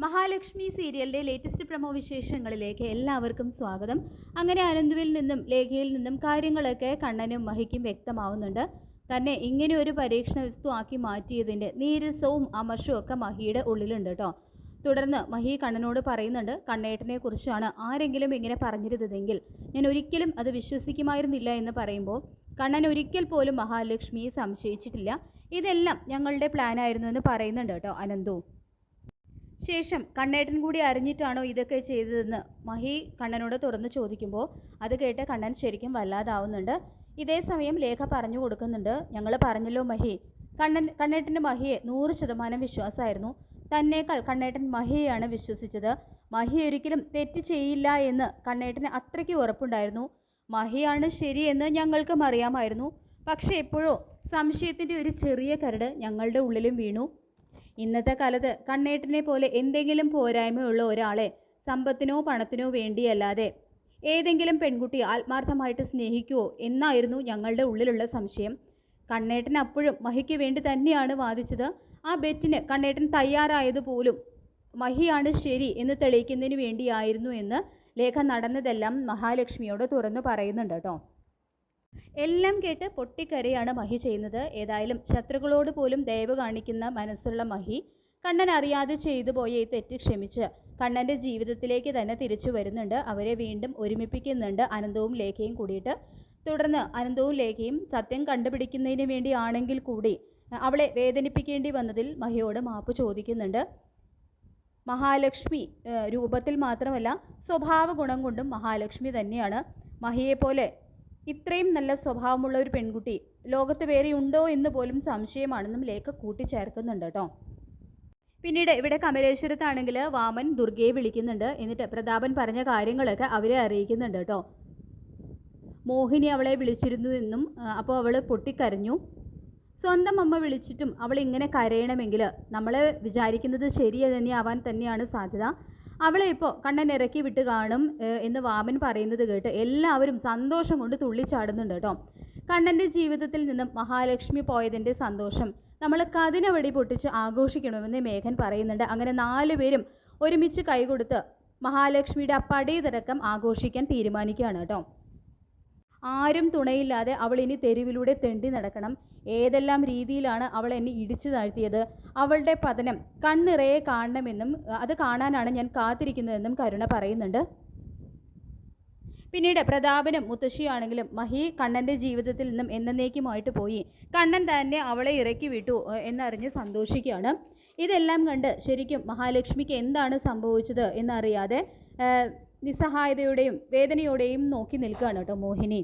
മഹാലക്ഷ്മി സീരിയലിൻ്റെ latest promo വിശേഷങ്ങളിലേക്ക് എല്ലാവർക്കും സ്വാഗതം. അങ്ങനെ അനന്തുവിൽ നിന്നും ലേഖയിൽ നിന്നും കാര്യങ്ങളൊക്കെ കണ്ണനും മഹിക്കും വ്യക്തമാവുന്നുണ്ട്. തന്നെ ഇങ്ങനെ ഒരു പരീക്ഷണ വസ്തു ആക്കി മാറ്റിയതിൻ്റെ നീരസവും അമർഷവും ഒക്കെ മഹിയുടെ ഉള്ളിലുണ്ട് കേട്ടോ. തുടർന്ന് മഹി കണ്ണനോട് പറയുന്നുണ്ട്, കണ്ണേട്ടനെ കുറിച്ചാണ് ആരെങ്കിലും ഇങ്ങനെ പറഞ്ഞിരുന്നതെങ്കിൽ ഞാൻ ഒരിക്കലും അത് വിശ്വസിക്കുമായിരുന്നില്ല എന്ന് പറയുമ്പോൾ കണ്ണൻ ഒരിക്കൽ പോലും മഹാലക്ഷ്മിയെ സംശയിച്ചിട്ടില്ല. ഇതെല്ലാം ഞങ്ങളുടെ പ്ലാനായിരുന്നു എന്ന് പറയുന്നുണ്ട് കേട്ടോ അനന്തു. ശേഷം കണ്ണേട്ടൻ കൂടി അറിഞ്ഞിട്ടാണോ ഇതൊക്കെ ചെയ്തതെന്ന് മഹി കണ്ണനോട് തുറന്ന് ചോദിക്കുമ്പോൾ അത് കേട്ട് കണ്ണൻ ശരിക്കും വല്ലാതാവുന്നുണ്ട്. ഇതേ സമയം ലേഖ പറഞ്ഞു കൊടുക്കുന്നുണ്ട്, ഞങ്ങൾ പറഞ്ഞല്ലോ മഹി, കണ്ണേട്ടൻ്റെ മഹിയെ 100% വിശ്വാസമായിരുന്നു. തന്നേക്കാൾ കണ്ണേട്ടൻ മഹിയെയാണ് വിശ്വസിച്ചത്. മഹി ഒരിക്കലും തെറ്റ് ചെയ്യില്ല എന്ന് കണ്ണേട്ടന് അത്രയ്ക്ക് ഉറപ്പുണ്ടായിരുന്നു. മഹിയാണ് ശരിയെന്ന് ഞങ്ങൾക്കും അറിയാമായിരുന്നു. പക്ഷേ എപ്പോഴോ സംശയത്തിൻ്റെ ഒരു ചെറിയ കരട് ഞങ്ങളുടെ ഉള്ളിലും വീണു. ഇന്നത്തെ കാലത്ത് കണ്ണേട്ടനെ പോലെ എന്തെങ്കിലും പോരായ്മയുള്ള ഒരാളെ സമ്പത്തിനോ പണത്തിനോ വേണ്ടിയല്ലാതെ ഏതെങ്കിലും പെൺകുട്ടി ആത്മാർത്ഥമായിട്ട് സ്നേഹിക്കുമോ എന്നായിരുന്നു ഞങ്ങളുടെ ഉള്ളിലുള്ള സംശയം. കണ്ണേട്ടൻ അപ്പോഴും മഹിക്ക് വേണ്ടി തന്നെയാണ് വാദിച്ചത്. ആ ബെറ്റിന് കണ്ണേട്ടൻ തയ്യാറായതുപോലും മഹിയാണ് ശരി എന്ന് തെളിയിക്കുന്നതിന് വേണ്ടിയായിരുന്നു എന്ന് ലേഖ നടന്നതെല്ലാം മഹാലക്ഷ്മിയോട് തുറന്നു പറയുന്നുണ്ട് കേട്ടോ. എല്ലാം കേട്ട് പൊട്ടിക്കരയാണ് മഹി ചെയ്യുന്നത്. ഏതായാലും ശത്രുക്കളോട് പോലും ദയവ് കാണിക്കുന്ന മനസ്സുള്ള മഹി കണ്ണൻ അറിയാതെ ചെയ്തു പോയ ഈ തെറ്റ് ക്ഷമിച്ച് കണ്ണൻ്റെ ജീവിതത്തിലേക്ക് തന്നെ തിരിച്ചു വരുന്നുണ്ട്. അവരെ വീണ്ടും ഒരുമിപ്പിക്കുന്നുണ്ട് അനന്തവും ലേഖയും കൂടിയിട്ട്. തുടർന്ന് അനന്തവും ലേഖയും സത്യം കണ്ടുപിടിക്കുന്നതിന് വേണ്ടിയാണെങ്കിൽ കൂടി അവളെ വേദനിപ്പിക്കേണ്ടി വന്നതിൽ മഹിയോട് മാപ്പ് ചോദിക്കുന്നുണ്ട്. മഹാലക്ഷ്മി രൂപത്തിൽ മാത്രമല്ല സ്വഭാവ ഗുണം കൊണ്ടും മഹാലക്ഷ്മി തന്നെയാണ്. മഹിയെപ്പോലെ ഇത്രയും നല്ല സ്വഭാവമുള്ള ഒരു പെൺകുട്ടി ലോകത്ത് വേറെ ഉണ്ടോ എന്ന് പോലും സംശയമാണെന്നും ലേഖ കൂട്ടിച്ചേർക്കുന്നുണ്ട് കേട്ടോ. പിന്നീട് ഇവിടെ കമലേശ്വരത്താണെങ്കിൽ വാമൻ ദുർഗയെ വിളിക്കുന്നുണ്ട്. എന്നിട്ട് പ്രതാപൻ പറഞ്ഞ കാര്യങ്ങളൊക്കെ അവരെ അറിയിക്കുന്നുണ്ട് കേട്ടോ. മോഹിനി അവളെ വിളിച്ചിരുന്നു എന്നും അപ്പോൾ അവൾ പൊട്ടിക്കരഞ്ഞു. സ്വന്തം അമ്മ വിളിച്ചിട്ടും അവൾ ഇങ്ങനെ കരയണമെങ്കിൽ നമ്മൾ വിചാരിക്കുന്നത് ശരി തന്നെയാവാൻ തന്നെയാണ് സാധ്യത. അവളെ ഇപ്പോൾ കണ്ണൻ ഇറക്കി വിട്ട് കാണും എന്ന് വാമൻ പറയുന്നത് കേട്ട് എല്ലാവരും സന്തോഷം കൊണ്ട് തുള്ളിച്ചാടുന്നുണ്ട് കേട്ടോ. കണ്ണൻ്റെ ജീവിതത്തിൽ നിന്നും മഹാലക്ഷ്മി പോയതിൻ്റെ സന്തോഷം നമ്മൾ കതിനവടി പൊട്ടിച്ച് ആഘോഷിക്കണമെന്ന് മേഘൻ പറയുന്നുണ്ട്. അങ്ങനെ 4 പേരും ഒരുമിച്ച് കൈകൊടുത്ത് മഹാലക്ഷ്മിയുടെ പടിയിറക്കം ആഘോഷിക്കാൻ തീരുമാനിക്കുകയാണ് കേട്ടോ. ആരും തുണയില്ലാതെ അവൾ ഇനി തെരുവിലൂടെ തെണ്ടി നടക്കണം. ഏതെല്ലാം രീതിയിലാണ് അവൾ എന്നെ ഇടിച്ചു താഴ്ത്തിയത്, അവളുടെ പതനം കണ്ണിറയെ കാണണമെന്നും അത് കാണാനാണ് ഞാൻ കാത്തിരിക്കുന്നതെന്നും കരുണ പറയുന്നുണ്ട്. പിന്നീട് പ്രതാപനും മുത്തശ്ശിയാണെങ്കിലും മഹി കണ്ണൻ്റെ ജീവിതത്തിൽ നിന്നും എന്നേക്കുമായിട്ട് പോയി, കണ്ണൻ തന്നെ അവളെ ഇറക്കി വിട്ടു എന്നറിഞ്ഞ് സന്തോഷിക്കുകയാണ്. ഇതെല്ലാം കണ്ട് ശരിക്കും മഹാലക്ഷ്മിക്ക് എന്താണ് സംഭവിച്ചത് എന്നറിയാതെ നിസ്സഹായതയോടെയും വേദനയോടെയും നോക്കി നിൽക്കുകയാണ് കേട്ടോ മോഹിനി.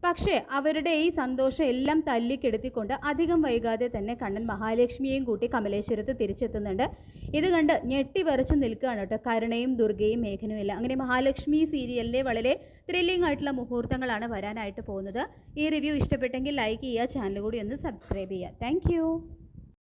പക്ഷേ അവരുടെ ഈ സന്തോഷം എല്ലാം തല്ലിക്കെടുത്തിക്കൊണ്ട് അധികം വൈകാതെ തന്നെ കണ്ണൻ മഹാലക്ഷ്മിയെയും കൂട്ടി കമലേശ്വരത്ത് തിരിച്ചെത്തുന്നുണ്ട്. ഇത് കണ്ട് ഞെട്ടിവരച്ച് നിൽക്കുകയാണ് കേട്ടോ കരുണയും ദുർഗയും മേഘനും എല്ലാം. അങ്ങനെ മഹാലക്ഷ്മി സീരിയലിലെ വളരെ ത്രില്ലിംഗ് ആയിട്ടുള്ള മുഹൂർത്തങ്ങളാണ് വരാനായിട്ട് പോകുന്നത്. ഈ റിവ്യൂ ഇഷ്ടപ്പെട്ടെങ്കിൽ ലൈക്ക് ചെയ്യുക, ചാനൽ കൂടി ഒന്ന് സബ്സ്ക്രൈബ് ചെയ്യുക. താങ്ക്